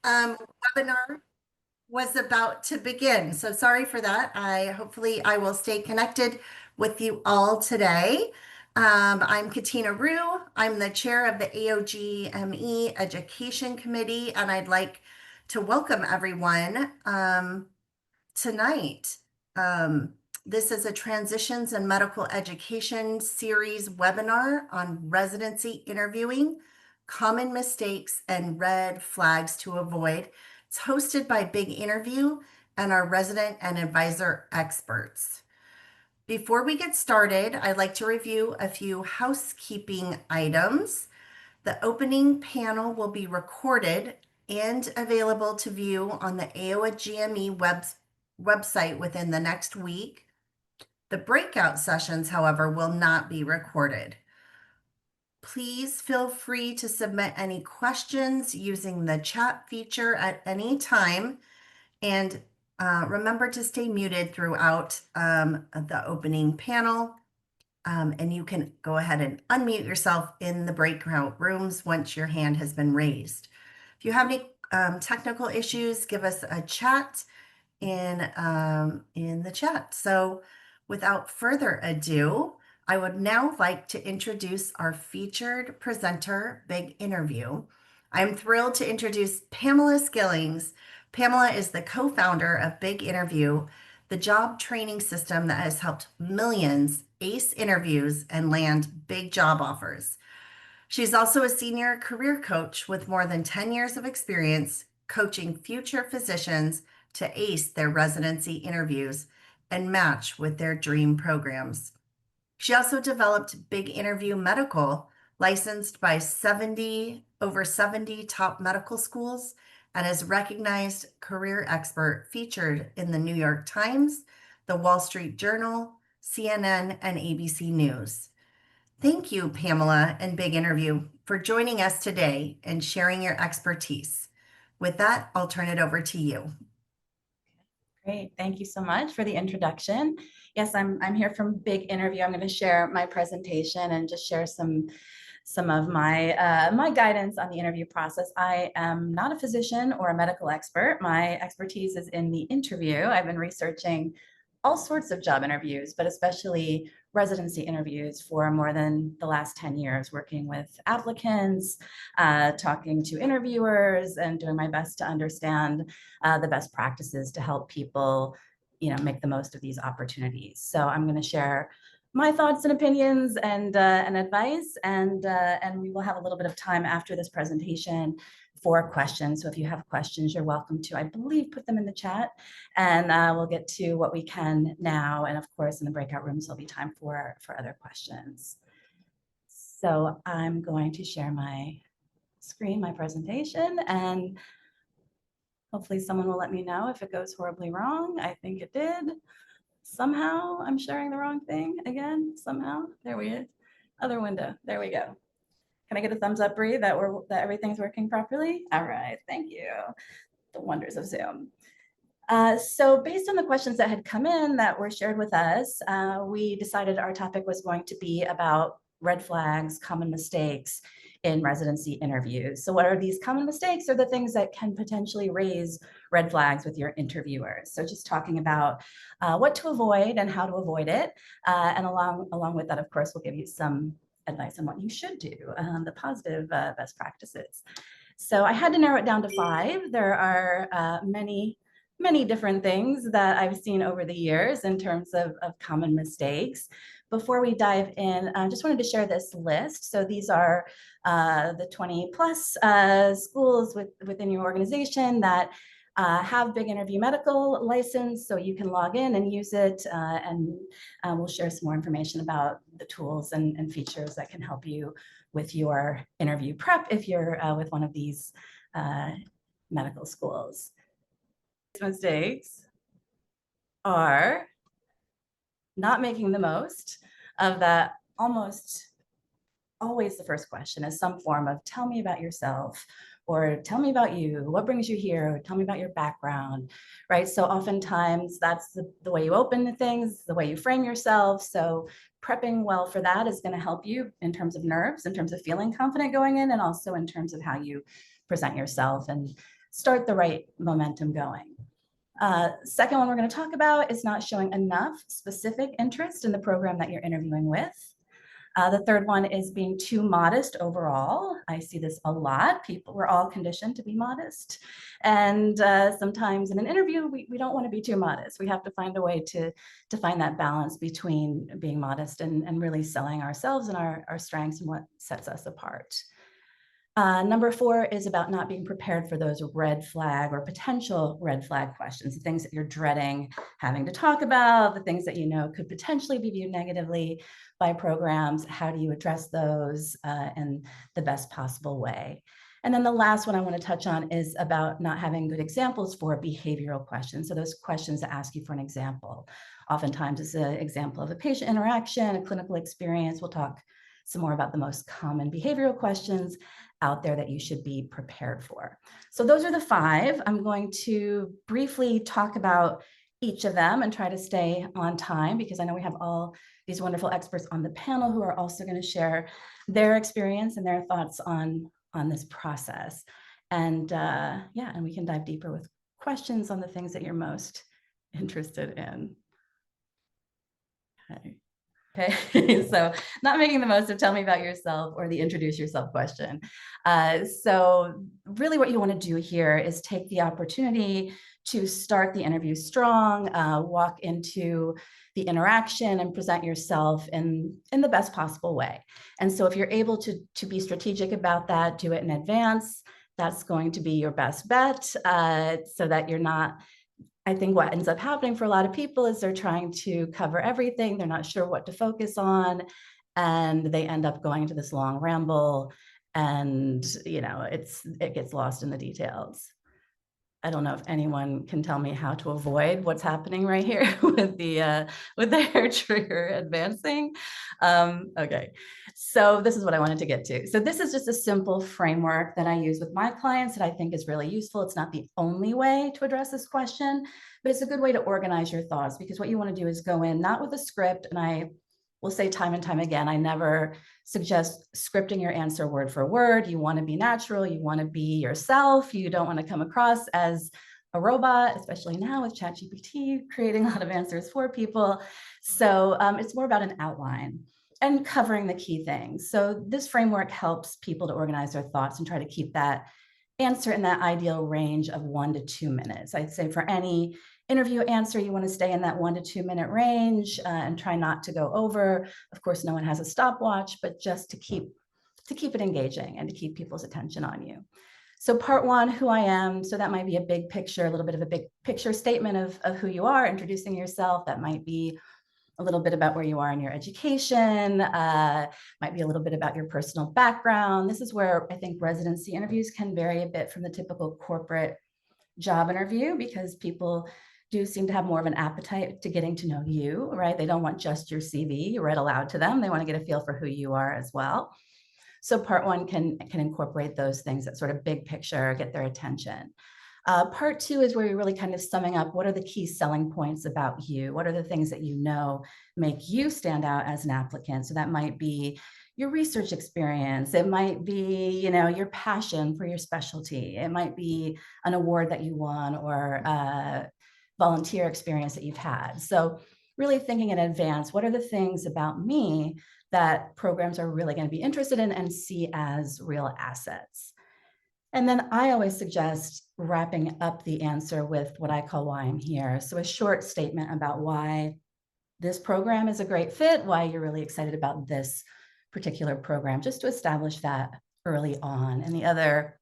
um, webinar was about to begin. So sorry for that. Hopefully I will stay connected with you all today. I'm Katina Rue. I'm the chair of the AOGME Education Committee, and I'd like to welcome everyone tonight. Um, this is a Transitions in Medical Education series webinar on residency interviewing, common mistakes, and red flags to avoid. It's hosted by Big Interview and our resident and advisor experts. Before we get started, I'd like to review a few housekeeping items. The opening panel will be recorded and available to view on the AOA GME website within the next week. The breakout sessions, however, will not be recorded. Please feel free to submit any questions using the chat feature at any time. And remember to stay muted throughout the opening panel. And you can go ahead and unmute yourself in the breakout rooms once your hand has been raised. If you have any technical issues, give us a chat in the chat. So without further ado, I would now like to introduce our featured presenter, Big Interview. I'm thrilled to introduce Pamela Skillings. Pamela is the co-founder of Big Interview, the job training system that has helped millions ace interviews and land big job offers. She's also a senior career coach with more than 10 years of experience coaching future physicians to ace their residency interviews and match with their dream programs. She also developed Big Interview Medical, licensed by over 70 top medical schools, and is recognized career expert featured in the New York Times, the Wall Street Journal, CNN, and ABC News. Thank you, Pamela and Big Interview, for joining us today and sharing your expertise. With that, I'll turn it over to you. Great. Thank you so much for the introduction. Yes, I'm here from Big Interview. I'm going to share my presentation and just share some of my my guidance on the interview process. I am not a physician or a medical expert. My expertise is in the interview. I've been researching all sorts of job interviews, but especially residency interviews for more than the last 10 years, working with applicants, talking to interviewers, and doing my best to understand the best practices to help people, make the most of these opportunities. So I'm going to share my thoughts and opinions and advice, and we will have a little bit of time after this presentation for questions. So if you have questions, you're welcome to, I believe, put them in the chat, and we'll get to what we can now. And of course, in the breakout rooms, there'll be time for other questions. So I'm going to share my screen, my presentation, and hopefully someone will let me know if it goes horribly wrong. I think it did. Somehow I'm sharing the wrong thing again, somehow. There we go. Other window. There we go. Can I get a thumbs up, Bree, that everything's working properly? All right, thank you. The wonders of Zoom. So based on the questions that had come in that were shared with us, we decided our topic was going to be about red flags, common mistakes in residency interviews. So what are these common mistakes, or the things that can potentially raise red flags with your interviewers? So just talking about what to avoid and how to avoid it. And along with that, of course, we'll give you some advice on what you should do, the positive best practices. So I had to narrow it down to 5. There are many different things that I've seen over the years in terms of common mistakes. Before we dive in, I just wanted to share this list. So these are the 20 plus schools within your organization that have Big Interview Medical license, so you can log in and use it, and we'll share some more information about the tools and features that can help you with your interview prep if you're with one of these medical schools. Mistakes are not making the most of that. Almost always the first question is some form of tell me about yourself, or tell me about you, what brings you here, tell me about your background, right? So oftentimes that's the way you open things, the way you frame yourself. So prepping well for that is going to help you in terms of nerves, in terms of feeling confident going in, and also in terms of how you present yourself and start the right momentum going. Second one we're going to talk about is not showing enough specific interest in the program that you're interviewing with. The third one is being too modest overall. I see this a lot. We're all conditioned to be modest. And sometimes in an interview, we don't want to be too modest. We have to find a way to find that balance between being modest and really selling ourselves and our strengths and what sets us apart. Number 4 is about not being prepared for those red flag or potential red flag questions, the things that you're dreading having to talk about, the things that you know could potentially be viewed negatively by programs. How do you address those in the best possible way? And then the last one I want to touch on is about not having good examples for behavioral questions. So those questions that ask you for an example. Oftentimes it's an example of a patient interaction, a clinical experience. We'll talk some more about the most common behavioral questions out there that you should be prepared for. So those are the 5. I'm going to briefly talk about each of them and try to stay on time because I know we have all these wonderful experts on the panel who are also going to share their experience and their thoughts on this process. And yeah, and we can dive deeper with questions on the things that you're most interested in. Okay, so not making the most of tell me about yourself or the introduce yourself question. So really what you want to do here is take the opportunity to start the interview strong, walk into the interaction and present yourself in the best possible way. And so if you're able to be strategic about that, do it in advance. That's going to be your best bet so that you're not. I think what ends up happening for a lot of people is they're trying to cover everything. They're not sure what to focus on, and they end up going into this long ramble, and it gets lost in the details. I don't know if anyone can tell me how to avoid what's happening right here with the hair trigger advancing. Okay, so this is what I wanted to get to. So this is just a simple framework that I use with my clients that I think is really useful. It's not the only way to address this question, but it's a good way to organize your thoughts because what you want to do is go in not with a script, and I will say time and time again, I never suggest scripting your answer word for word. You want to be natural. You want to be yourself. You don't want to come across as a robot, especially now with ChatGPT creating a lot of answers for people. So it's more about an outline and covering the key things. So this framework helps people to organize their thoughts and try to keep that answer in that ideal range of 1 to 2 minutes. I'd say for any interview answer, you want to stay in that 1 to 2 minute range and try not to go over. Of course, no one has a stopwatch, but just to keep it engaging and to keep people's attention on you. So part 1, who I am. So that might be a big picture, a little bit of a big picture statement of who you are, introducing yourself. That might be a little bit about where you are in your education, might be a little bit about your personal background. This is where I think residency interviews can vary a bit from the typical corporate job interview because people do seem to have more of an appetite to getting to know you, right? They don't want just your CV read aloud to them. They want to get a feel for who you are as well. So part 1 can incorporate those things, that sort of big picture, get their attention. Part 2 is where you're really kind of summing up what are the key selling points about you? What are the things that you know make you stand out as an applicant? So that might be your research experience. It might be, your passion for your specialty. It might be an award that you won or volunteer experience that you've had. So really thinking in advance, what are the things about me that programs are really going to be interested in and see as real assets? And then I always suggest wrapping up the answer with what I call why I'm here. So a short statement about why this program is a great fit, why you're really excited about this particular program, just to establish that early on. And the other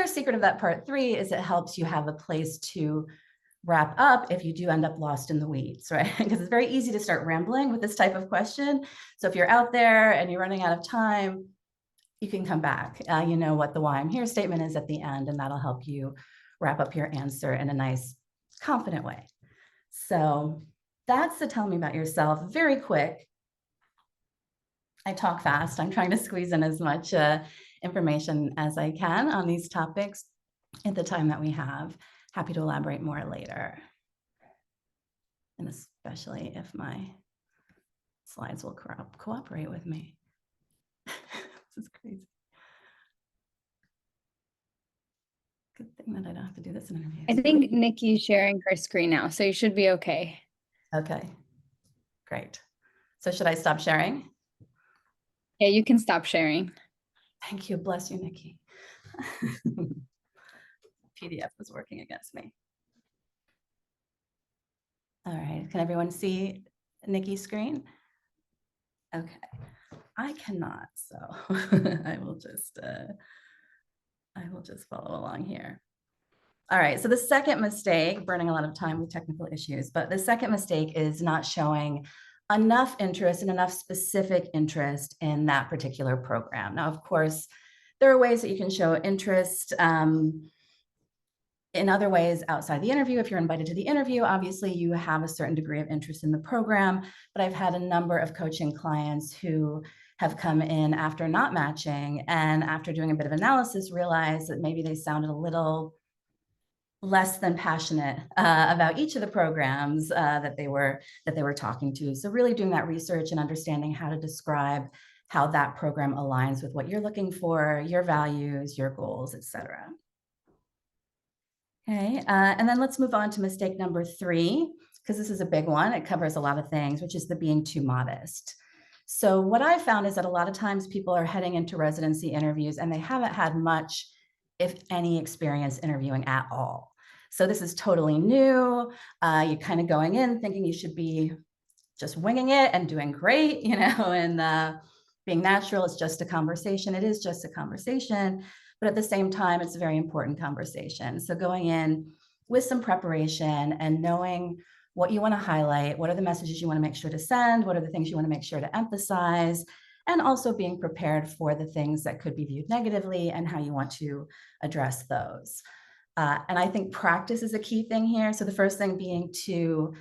secret of that part 3 is it helps you have a place to wrap up if you do end up lost in the weeds, right? Because it's very easy to start rambling with this type of question. So if you're out there and you're running out of time, you can come back. You know what the why I'm here statement is at the end, and that'll help you wrap up your answer in a nice, confident way. So that's the tell me about yourself. Very quick. I talk fast. I'm trying to squeeze in as much information as I can on these topics at the time that we have. Happy to elaborate more later. And especially if my slides will cooperate with me. This is crazy. Good thing that I don't have to do this in interviews. I think Nikki's sharing her screen now, so you should be okay. Okay, great. So should I stop sharing? Yeah, you can stop sharing. Thank you. Bless you, Nikki. PDF was working against me. All right, can everyone see Nikki's screen? Okay, I cannot, so I will just follow along here. All right, so the second mistake, burning a lot of time with technical issues, but the second mistake is not showing enough interest and enough specific interest in that particular program. Now, of course, there are ways that you can show interest in other ways outside the interview. If you're invited to the interview, obviously you have a certain degree of interest in the program, but I've had a number of coaching clients who have come in after not matching and after doing a bit of analysis realized that maybe they sounded a little less than passionate about each of the programs that they were talking to. So really doing that research and understanding how to describe how that program aligns with what you're looking for, your values, your goals, etc. Okay, and then let's move on to mistake number 3, because this is a big one. It covers a lot of things, which is the being too modest. So what I found is that a lot of times people are heading into residency interviews and they haven't had much, if any, experience interviewing at all. So this is totally new. You're kind of going in thinking you should be just winging it and doing great, you know, and being natural. It's just a conversation. It is just a conversation. But at the same time, it's a very important conversation. So going in with some preparation and knowing what you want to highlight, what are the messages you want to make sure to send, what are the things you want to make sure to emphasize, and also being prepared for the things that could be viewed negatively and how you want to address those. And I think practice is a key thing here. So the first thing being to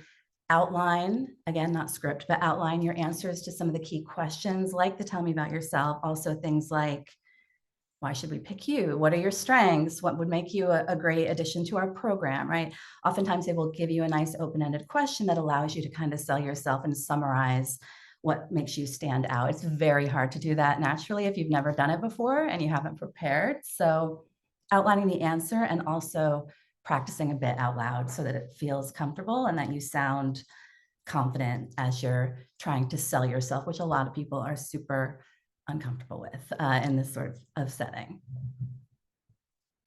outline, again, not script, but outline your answers to some of the key questions, like the tell me about yourself. Also things like, why should we pick you? What are your strengths? What would make you a great addition to our program, right? Oftentimes they will give you a nice open-ended question that allows you to kind of sell yourself and summarize what makes you stand out. It's very hard to do that naturally if you've never done it before and you haven't prepared. So outlining the answer and also practicing a bit out loud so that it feels comfortable and that you sound confident as you're trying to sell yourself, which a lot of people are super uncomfortable with in this sort of setting.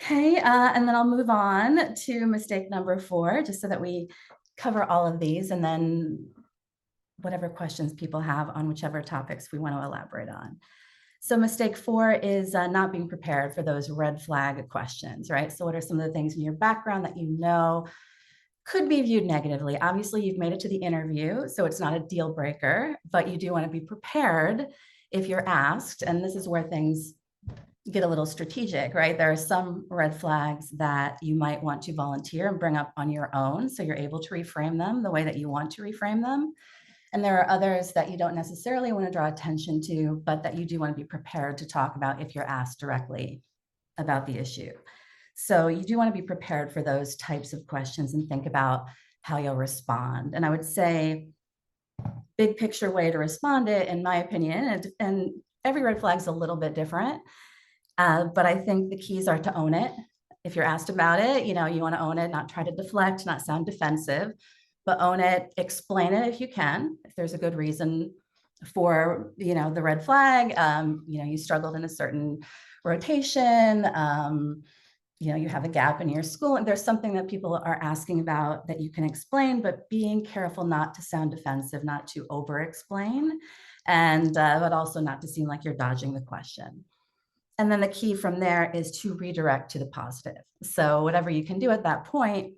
Okay, and then I'll move on to mistake number 4, just so that we cover all of these and then whatever questions people have on whichever topics we want to elaborate on. So mistake 4 is not being prepared for those red flag questions, right? So what are some of the things in your background that you know could be viewed negatively? Obviously, you've made it to the interview, so it's not a deal breaker, but you do want to be prepared if you're asked, and this is where things get a little strategic, right? There are some red flags that you might want to volunteer and bring up on your own, so you're able to reframe them the way that you want to reframe them. And there are others that you don't necessarily want to draw attention to, but that you do want to be prepared to talk about if you're asked directly about the issue. So you do want to be prepared for those types of questions and think about how you'll respond. And I would say big picture way to respond it, in my opinion, and every red flag is a little bit different, but I think the keys are to own it. If you're asked about it, you know, you want to own it, not try to deflect, not sound defensive, but own it, explain it if you can, if there's a good reason for, you know, the red flag, you know, you struggled in a certain rotation, you know, you have a gap in your school and there's something that people are asking about that you can explain, but being careful not to sound defensive, not to over explain, and but also not to seem like you're dodging the question. And then the key from there is to redirect to the positive. So whatever you can do at that point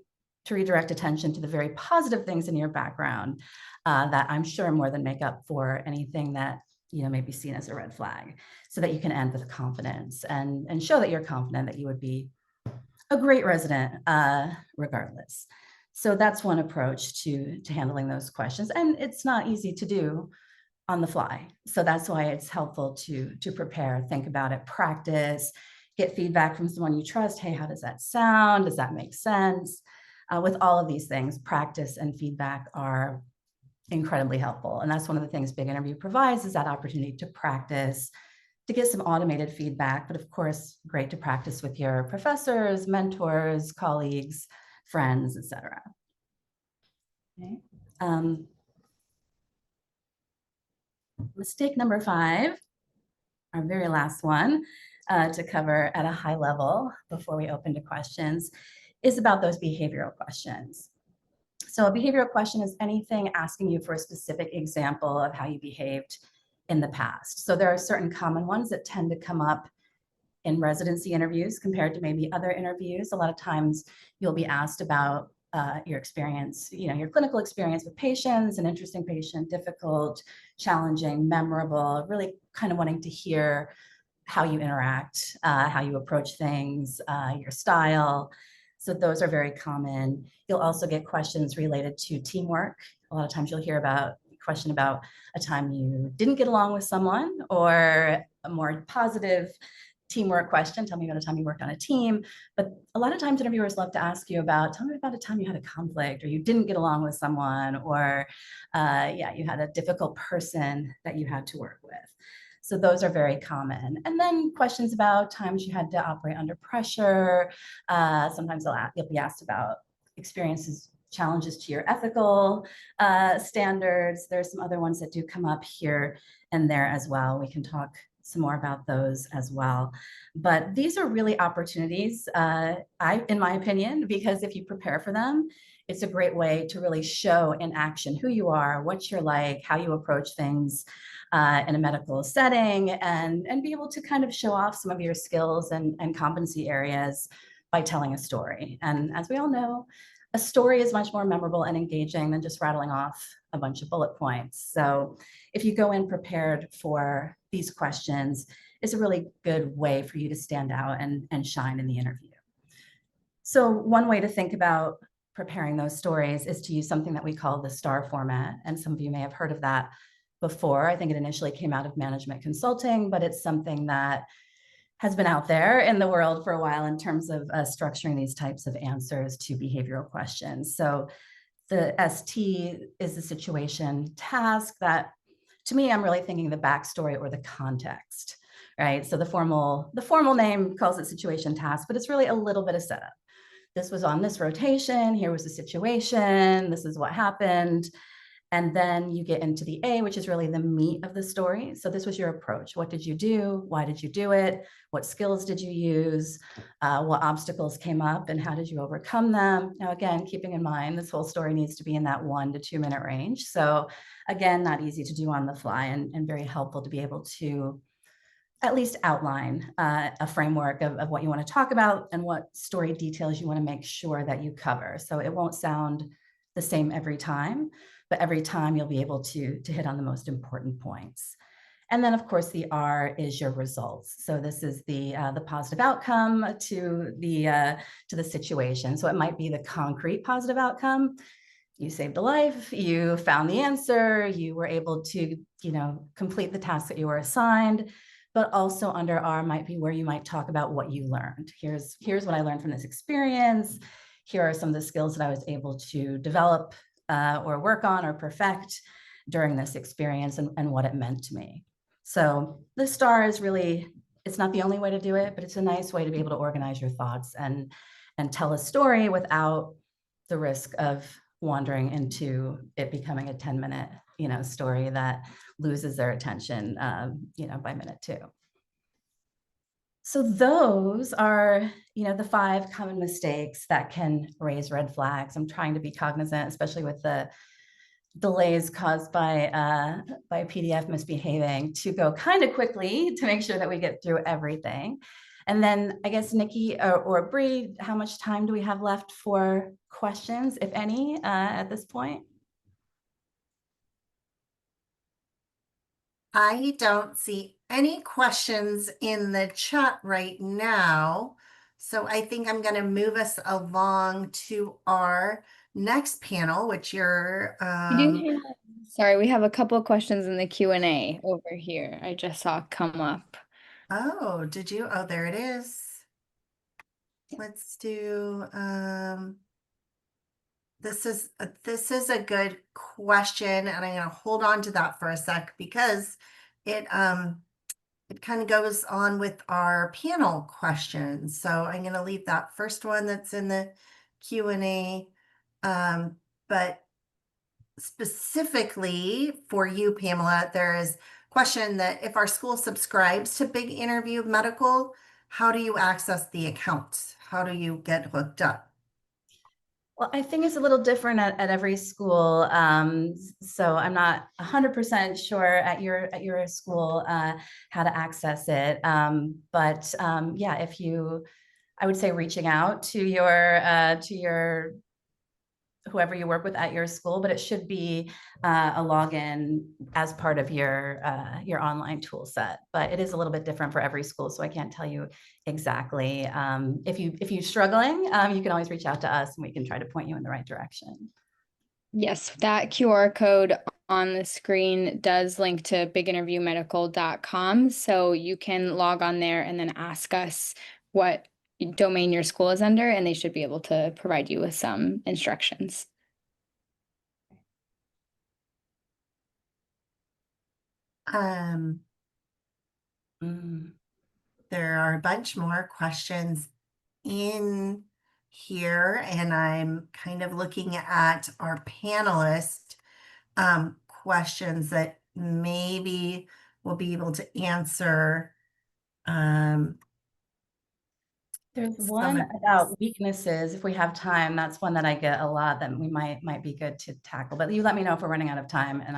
to redirect attention to the very positive things in your background that I'm sure more than make up for anything that, you know, may be seen as a red flag, so that you can end with confidence and show that you're confident that you would be a great resident regardless. So that's one approach to handling those questions. And it's not easy to do on the fly. So that's why it's helpful to prepare, think about it, practice, get feedback from someone you trust. Hey, how does that sound? Does that make sense? With all of these things, practice and feedback are incredibly helpful. And that's one of the things Big Interview provides, is that opportunity to practice to get some automated feedback, but of course, great to practice with your professors, mentors, colleagues, friends, etc. Okay. Mistake number 5, our very last one to cover at a high level before we open to questions, is about those behavioral questions. So a behavioral question is anything asking you for a specific example of how you behaved in the past. So there are certain common ones that tend to come up in residency interviews compared to maybe other interviews. A lot of times you'll be asked about your experience, your clinical experience with patients, an interesting patient, difficult, challenging, memorable, really kind of wanting to hear how you interact, how you approach things, your style. So those are very common. You'll also get questions related to teamwork. A lot of times you'll hear about a question about a time you didn't get along with someone, or a more positive teamwork question. Tell me about a time you worked on a team. But a lot of times interviewers love to ask you about, tell me about a time you had a conflict, or you didn't get along with someone, or you had a difficult person that you had to work with. So those are very common. And then questions about times you had to operate under pressure. Sometimes you'll be asked about experiences, challenges to your ethical standards. There's some other ones that do come up here and there as well. We can talk some more about those as well. But these are really opportunities, in my opinion, because if you prepare for them, it's a great way to really show in action who you are, what you're like, how you approach things in a medical setting, and be able to kind of show off some of your skills and competency areas by telling a story. And as we all know, a story is much more memorable and engaging than just rattling off a bunch of bullet points. So if you go in prepared for these questions, it's a really good way for you to stand out and shine in the interview. So one way to think about preparing those stories is to use something that we call the STAR format. And some of you may have heard of that before. I think it initially came out of management consulting, but it's something that has been out there in the world for a while in terms of structuring these types of answers to behavioral questions. So the ST is the situation task that, to me, I'm really thinking the backstory or the context, right? So the formal name calls it situation task, but it's really a little bit of setup. This was on this rotation, here was the situation, this is what happened. And then you get into the A, which is really the meat of the story. So this was your approach. What did you do? Why did you do it? What skills did you use? What obstacles came up and how did you overcome them? Now, again, keeping in mind, this whole story needs to be in that 1 to 2 minute range. So again, not easy to do on the fly and very helpful to be able to at least outline a framework of what you want to talk about and what story details you want to make sure that you cover. So it won't sound the same every time, but every time you'll be able to hit on the most important points. And then, of course, the R is your results. So this is the positive outcome to the situation. So it might be the concrete positive outcome. You saved a life, you found the answer, you were able to, complete the task that you were assigned. But also under R might be where you might talk about what you learned. Here's what I learned from this experience. Here are some of the skills that I was able to develop or work on or perfect during this experience and what it meant to me. So the STAR is really, it's not the only way to do it, but it's a nice way to be able to organize your thoughts and tell a story without the risk of wandering into it becoming a 10-minute, story that loses their attention, by minute 2. So those are, the 5 common mistakes that can raise red flags. I'm trying to be cognizant, especially with the delays caused by PDF misbehaving, to go kind of quickly to make sure that we get through everything. And then I guess Nikki or Bree, how much time do we have left for questions, if any, at this point? I don't see any questions in the chat right now. So I think I'm going to move us along to our next panel, which you're... Sorry, we have a couple of questions in the Q&A over here. I just saw come up. Oh, did you? Oh, there it is. Let's do... This is a good question, and I'm going to hold on to that for a sec because it it kind of goes on with our panel questions. So I'm going to leave that first one that's in the Q&A. But specifically for you, Pamela, there is a question that if our school subscribes to Big Interview Medical, how do you access the account? How do you get hooked up? Well, I think it's a little different at every school. So I'm not 100% sure at your school how to access it. Yeah, I would say reaching out to your whoever you work with at your school, but it should be a login as part of your online tool set. But it is a little bit different for every school, so I can't tell you exactly. If you're struggling, you can always reach out to us and we can try to point you in the right direction. Yes, that QR code on the screen does link to biginterviewmedical.com. So you can log on there and then ask us what domain your school is under, and they should be able to provide you with some instructions. There are a bunch more questions in here, and I'm kind of looking at our panelist questions that maybe we'll be able to answer. There's Some one of about weaknesses. If we have time, that's one that I get a lot that we might be good to tackle. But you let me know if we're running out of time, and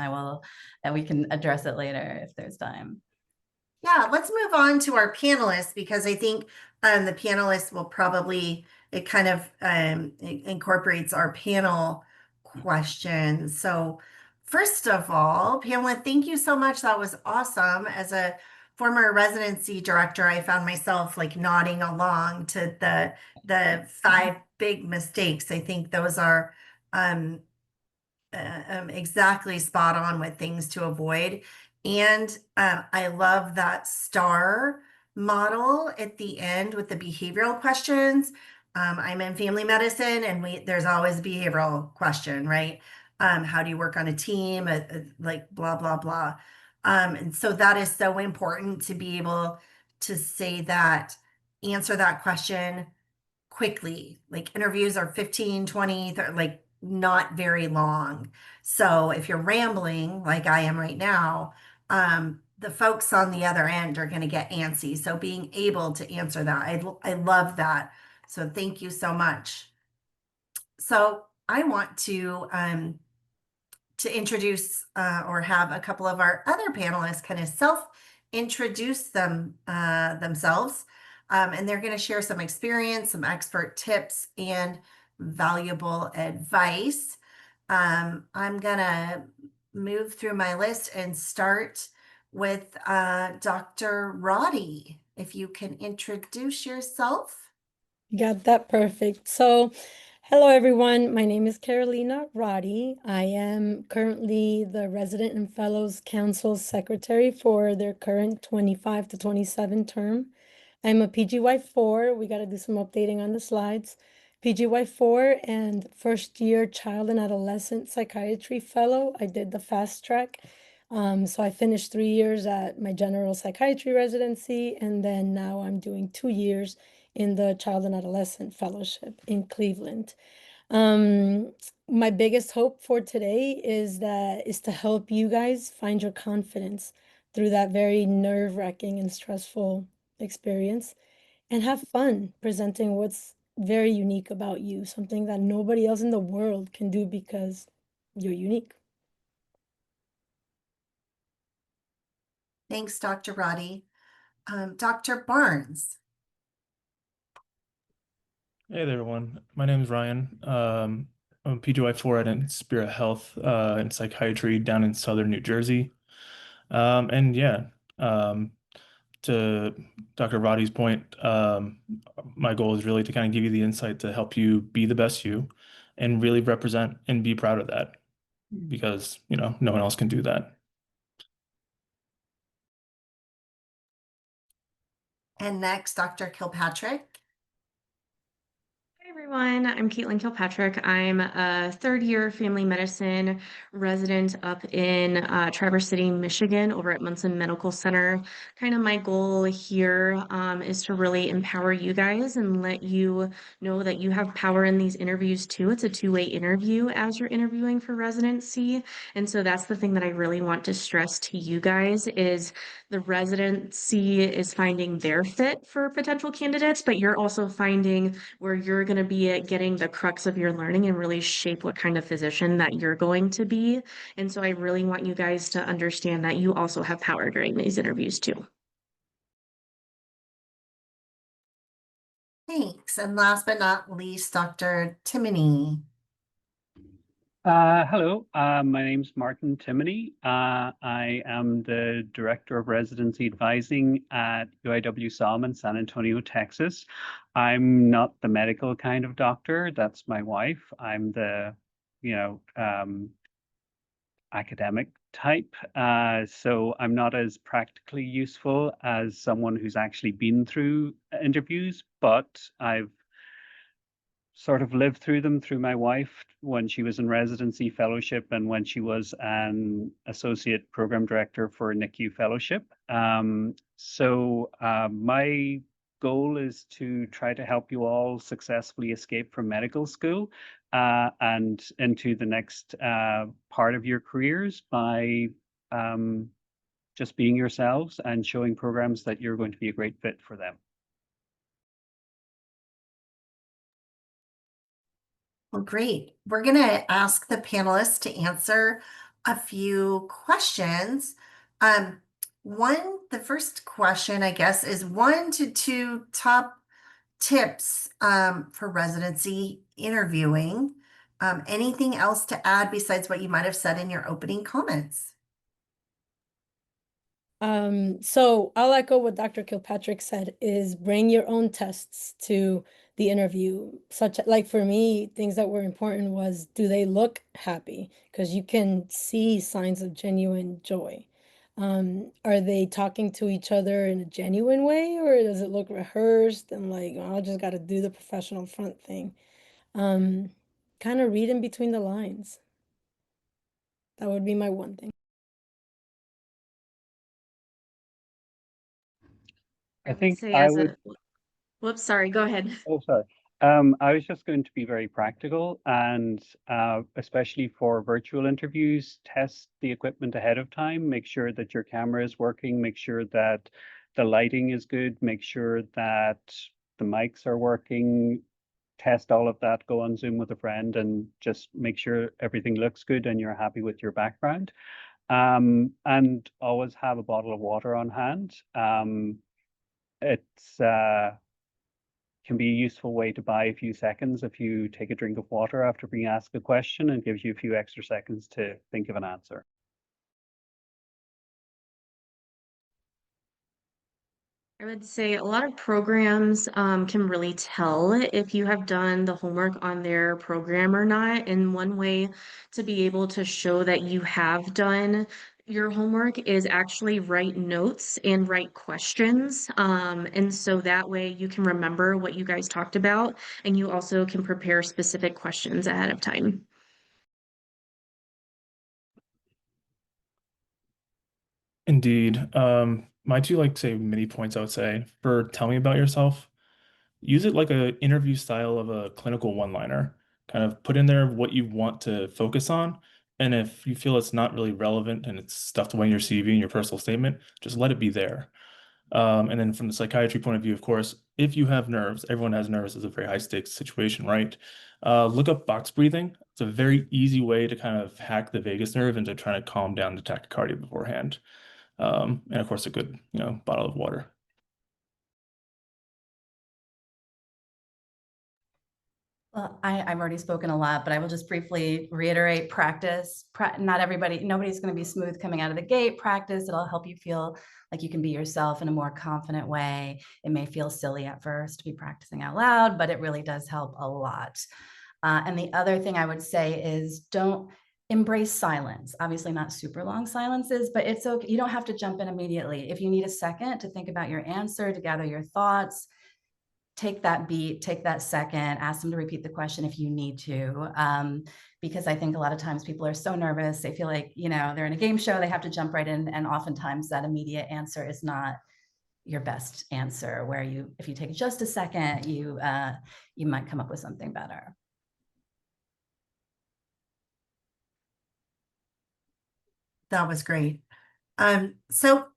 we can address it later if there's time. Yeah, let's move on to our panelists because I think the panelists will probably, it kind of it incorporates our panel questions. So first of all, Pamela, thank you so much. That was awesome. As a former residency director, I found myself like nodding along to the 5 big mistakes. I think those are um, exactly spot on with things to avoid. And I love that star model at the end with the behavioral questions. I'm in family medicine, and there's always a behavioral question, right? How do you work on a team? Like blah blah blah. And so that is so important to be able to say that, answer that question quickly. Like interviews are 15, 20, 30, like not very long. So if you're rambling like I am right now, the folks on the other end are going to get antsy. So being able to answer that, I love that. So thank you so much. So I want to introduce or have a couple of our other panelists kind of self-introduce themselves. And they're going to share some experience, some expert tips, and valuable advice. I'm going to move through my list and start with Dr. Roddy. If you can introduce yourself. Got that perfect. So, hello everyone. My name is Carolina Roddy. I am currently the Resident and Fellows Council Secretary for their current 25 to 27 term. I'm a PGY4. We got to do some updating on the slides. PGY4 and first year Child and Adolescent Psychiatry Fellow. I did the fast track. So I finished 3 years at my general psychiatry residency, and then now I'm doing 2 years in the Child and Adolescent Fellowship in Cleveland. My biggest hope for today is to help you guys find your confidence through that very nerve-wracking and stressful experience, and have fun presenting what's very unique about you, something that nobody else in the world can do because you're unique. Thanks, Dr. Roddy. Dr. Barnes. Hey there, everyone. My name is Ryan. I'm a PGY4 at Inspira Health in psychiatry down in southern New Jersey. And yeah, to Dr. Roddy's point, my goal is really to kind of give you the insight to help you be the best you and really represent and be proud of that because, no one else can do that. And next, Dr. Kilpatrick. Hi, everyone. everyone. I'm Caitlin Kilpatrick. I'm a third-year family medicine resident up in Traverse City, Michigan, over at Munson Medical Center. Kind of my goal here is to really empower you guys and let you know that you have power in these interviews too. It's a two-way interview as you're interviewing for residency. And so that's the thing that I really want to stress to you guys is the residency is finding their fit for potential candidates, but you're also finding where you're going to be at getting the crux of your learning and really shape what kind of physician that you're going to be. And so I really want you guys to understand that you also have power during these interviews too. Thanks. And last but not least, Dr. Timoney. Hello, my name's Martin Timoney. I am the Director of Residency Advising at UIW Salem, San Antonio, Texas. I'm not the medical kind of doctor, that's my wife. I'm the, academic type. So I'm not as practically useful as someone who's actually been through interviews, but I've sort of lived through them through my wife when she was in residency fellowship and when she was an associate program director for NICU fellowship. My goal is to try to help you all successfully escape from medical school and into the next part of your careers by just being yourselves and showing programs that you're going to be a great fit for them. Well, great. We're going to ask the panelists to answer a few questions. The first question, I guess, is 1 to 2 top tips for residency interviewing. Anything else to add besides what you might have said in your opening comments? So I'll echo what Dr. Kilpatrick said is bring your own tests to the interview. Like for me, things that were important was, do they look happy? Because you can see signs of genuine joy. Are they talking to each other in a genuine way, or does it look rehearsed and like, oh, I just got to do the professional front thing? Kind of read in between the lines. That would be my one thing. I think say I as would. Whoops, sorry, go ahead. Oh, sorry. I was just going to be very practical and especially for virtual interviews, test the equipment ahead of time, make sure that your camera is working, make sure that the lighting is good, make sure that the mics are working, test all of that, go on Zoom with a friend and just make sure everything looks good and you're happy with your background. And always have a bottle of water on hand. It's can be a useful way to buy a few seconds if you take a drink of water after being asked a question and gives you a few extra seconds to think of an answer. I would say a lot of programs can really tell if you have done the homework on their program or not. And one way to be able to show that you have done your homework is actually write notes and write questions. And so that way you can remember what you guys talked about, and you also can prepare specific questions ahead of time. Indeed. My two say mini points I would say for tell me about yourself. Use it like a interview style of a clinical one-liner. Kind of put in there what you want to focus on. And if you feel it's not really relevant and it's stuffed away in your CV and your personal statement, just let it be there. And then from the psychiatry point of view, of course, if you have nerves, everyone has nerves. It's a very high stakes situation, right? Look up box breathing. It's a very easy way to kind of hack the vagus nerve and to try to calm down the tachycardia beforehand. And of course, a good, bottle of water. Well, I've already spoken a lot, but I will just briefly reiterate practice. Nobody's going to be smooth coming out of the gate. Practice, it'll help you feel like you can be yourself in a more confident way. It may feel silly at first to be practicing out loud, but it really does help a lot. And the other thing I would say is don't embrace silence. Obviously not super long silences, but it's okay. You don't have to jump in immediately. If you need a second to think about your answer, to gather your thoughts, take that beat, take that second, ask them to repeat the question if you need to. Because I think a lot of times people are so nervous, they feel like, you know, they're in a game show, they have to jump right in. And oftentimes that immediate answer is not your best answer, where if you take just a second, you might come up with something better. That was great. So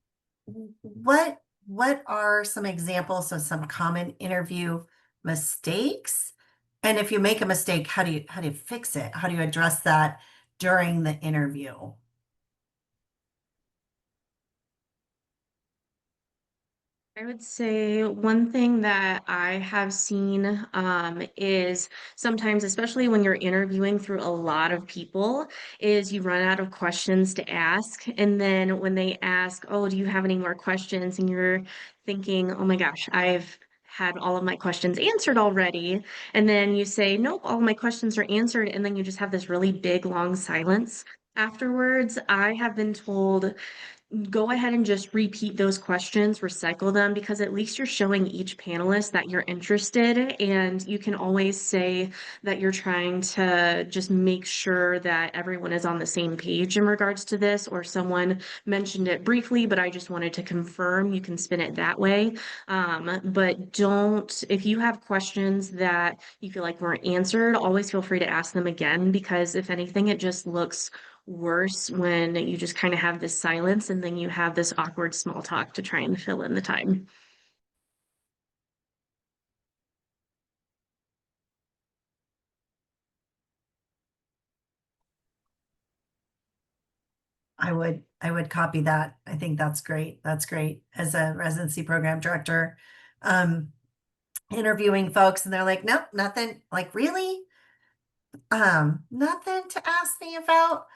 what are some examples of some common interview mistakes? And if you make a mistake, how do you fix it? How do you address that during the interview? I would say one thing that I have seen is sometimes, especially when you're interviewing through a lot of people, is you run out of questions to ask. And then when they ask, oh, do you have any more questions? And you're thinking, oh my gosh, I've had all of my questions answered already. And then you say, nope, all of my questions are answered. And then you just have this really big, long silence afterwards. I have been told, go ahead and just repeat those questions, recycle them, because at least you're showing each panelist that you're interested. And you can always say that you're trying to just make sure that everyone is on the same page in regards to this, or someone mentioned it briefly, but I just wanted to confirm. You can spin it that way. But don't, if you have questions that you feel like weren't answered, always feel free to ask them again, because if anything, it just looks worse when you just kind of have this silence and then you have this awkward small talk to try and fill in the time. I would copy that. I think that's great. That's great. As a residency program director, interviewing folks and they're like, nope, nothing, like, really? Nothing to ask me about.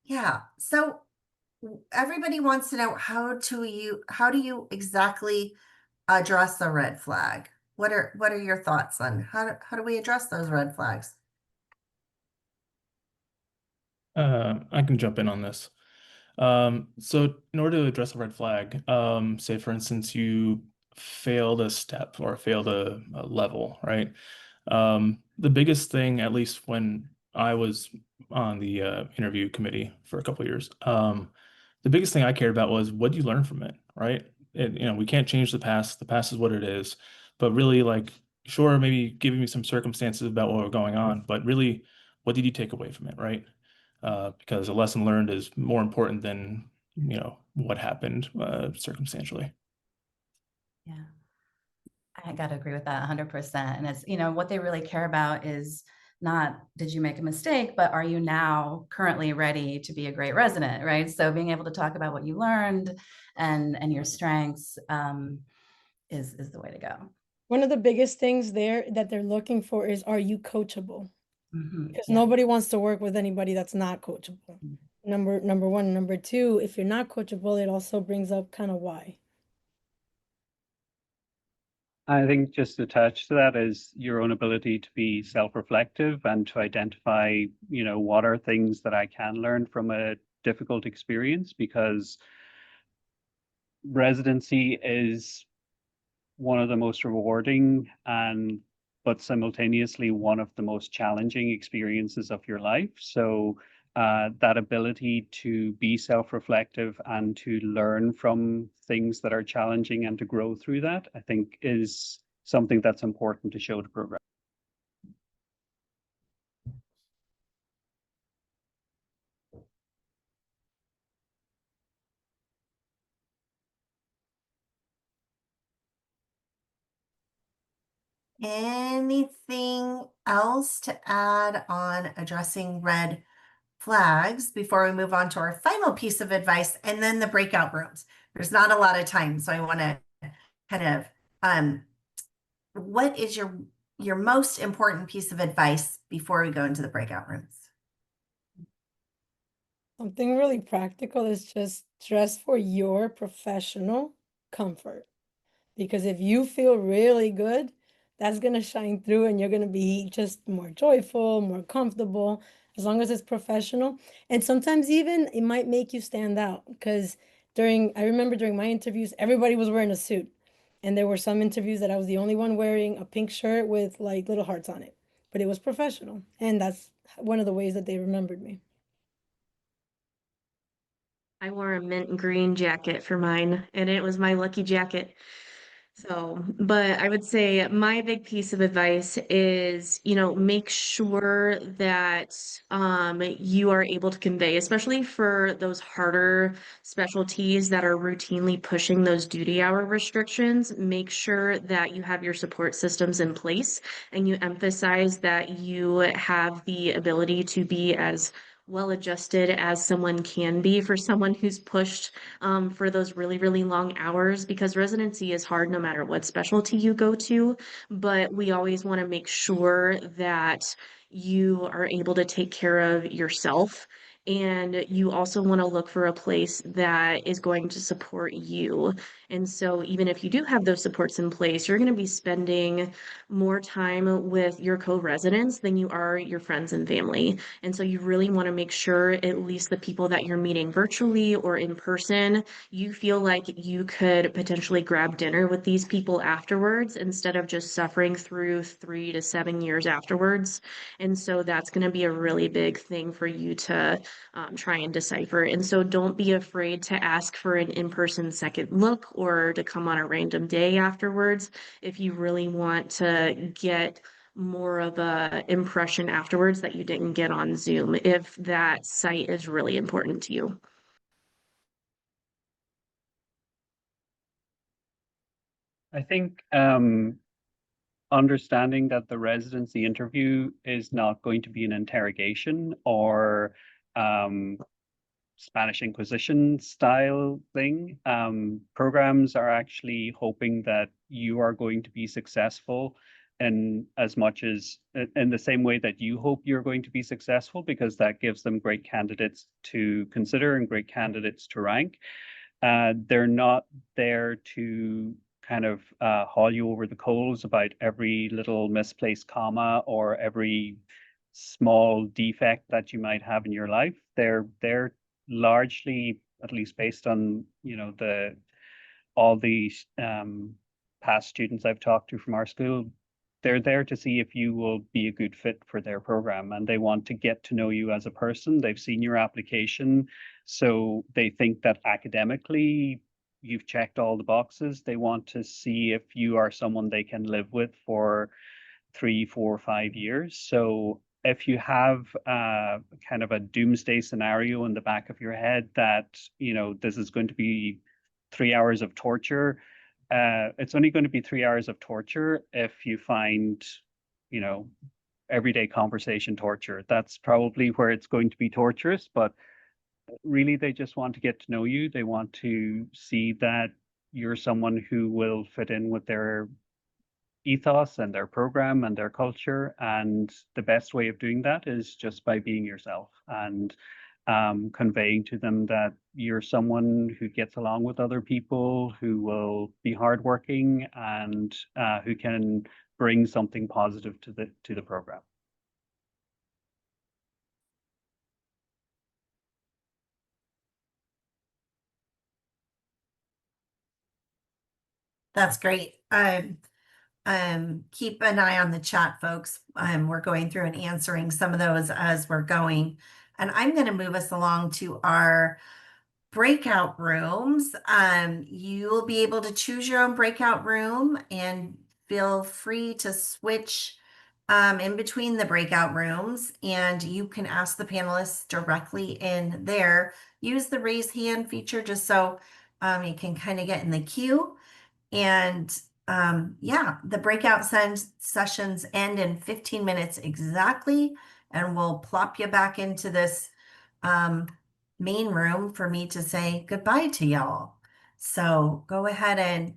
Yeah. So everybody wants to know, how do you exactly address a red flag? What are your thoughts on how do we address those red flags? I can jump in on this. So in order to address a red flag, say for instance you failed a step or failed a level, right? The biggest thing, at least when I was on the interview committee for a couple of years, the biggest thing I cared about was, what do you learn from it, right? We can't change the past. The past is what it is. But really, like, sure, maybe giving me some circumstances about what were going on, but really, what did you take away from it, right? Because a lesson learned is more important than what happened circumstantially. Yeah, I got to agree with that 100%. And it's, what they really care about is not, did you make a mistake, but are you now currently ready to be a great resident, right? So being able to talk about what you learned and your strengths is the way to go. One of the biggest things there that they're looking for is, are you coachable? Because Yeah. nobody wants to work with anybody that's not coachable. Mhm. Number one. Number two, if you're not coachable, it also brings up kind of why. I think just attached to that is your own ability to be self-reflective and to identify, what are things that I can learn from a difficult experience, because residency is one of the most rewarding but simultaneously one of the most challenging experiences of your life. So that ability to be self-reflective and to learn from things that are challenging and to grow through that, I think, is something that's important to show to program. Anything else to add on addressing red flags before we move on to our final piece of advice and then the breakout rooms? There's not a lot of time, so I want to kind of what is your most important piece of advice before we go into the breakout rooms? Something really practical is just dress for your professional comfort. Because if you feel really good, that's going to shine through and you're going to be just more joyful, more comfortable, as long as it's professional. And sometimes even it might make you stand out, because I remember during my interviews, everybody was wearing a suit. And there were some interviews that I was the only one wearing a pink shirt with like little hearts on it, but it was professional. And that's one of the ways that they remembered me. I wore a mint green jacket for mine, and it was my lucky jacket. So, but I would say my big piece of advice is, make sure that you are able to convey, especially for those harder specialties that are routinely pushing those duty hour restrictions, make sure that you have your support systems in place and you emphasize that you have the ability to be as well adjusted as someone can be for someone who's pushed for those really, really long hours, because residency is hard no matter what specialty you go to. But we always want to make sure that you are able to take care of yourself. And you also want to look for a place that is going to support you. And so, even if you do have those supports in place, you're going to be spending more time with your co-residents than you are your friends and family. And so, you really want to make sure, at least the people that you're meeting virtually or in person, you feel like you could potentially grab dinner with these people afterwards instead of just suffering through 3 to 7 years afterwards. And so that's going to be a really big thing for you to try and decipher. And so don't be afraid to ask for an in-person second look or to come on a random day afterwards if you really want to get more of a impression afterwards that you didn't get on Zoom, if that site is really important to you. I think understanding that the residency interview is not going to be an interrogation or Spanish Inquisition style thing. Programs are actually hoping that you are going to be successful in as much as in the same way that you hope you're going to be successful, because that gives them great candidates to consider and great candidates to rank. They're not there to kind of haul you over the coals about every little misplaced comma or every small defect that you might have in your life. They're largely, at least based on all the past students I've talked to from our school, they're there to see if you will be a good fit for their program, and they want to get to know you as a person. They've seen your application, so they think that academically you've checked all the boxes. They want to see if you are someone they can live with for 3, 4, 5 years. So if you have kind of a doomsday scenario in the back of your head that, this is going to be 3 hours of torture, it's only going to be 3 hours of torture if you find, everyday conversation torture. That's probably where it's going to be torturous, but really they just want to get to know you. They want to see that you're someone who will fit in with their ethos and their program and their culture. And the best way of doing that is just by being yourself and conveying to them that you're someone who gets along with other people, who will be hardworking, and who can bring something positive to the program. That's great. Keep an eye on the chat, folks. We're going through and answering some of those as we're going. And I'm going to move us along to our breakout rooms. You'll be able to choose your own breakout room and feel free to switch in between the breakout rooms, and you can ask the panelists directly in there. Use the raise hand feature just so you can kind of get in the queue. And yeah, the breakout sessions end in 15 minutes exactly, and we'll plop you back into this main room for me to say goodbye to y'all. So go ahead and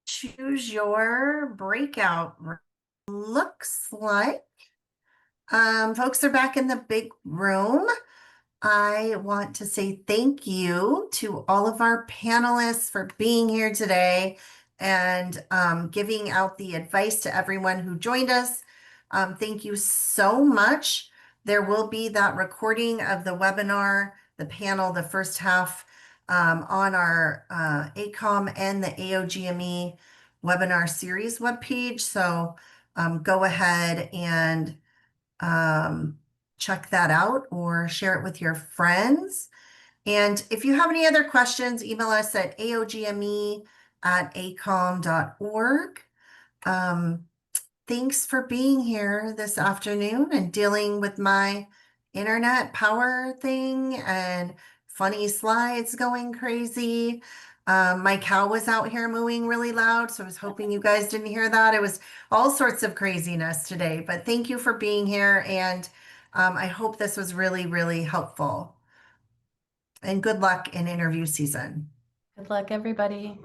choose your breakout room. Looks like folks are back in the big room. I want to say thank you to all of our panelists for being here today and giving out the advice to everyone who joined us. Thank you so much. There will be that recording of the webinar, the panel, the first half on our ACOM and the AOGME webinar series webpage. So go ahead and check that out or share it with your friends. And if you have any other questions, email us at aogme@acom.org. Thanks for being here this afternoon and dealing with my internet power thing and funny slides going crazy. My cow was out here mooing really loud, so I was hoping you guys didn't hear that. It was all sorts of craziness today, but thank you for being here, and I hope this was really, really helpful. And good luck in interview season. Good luck, everybody.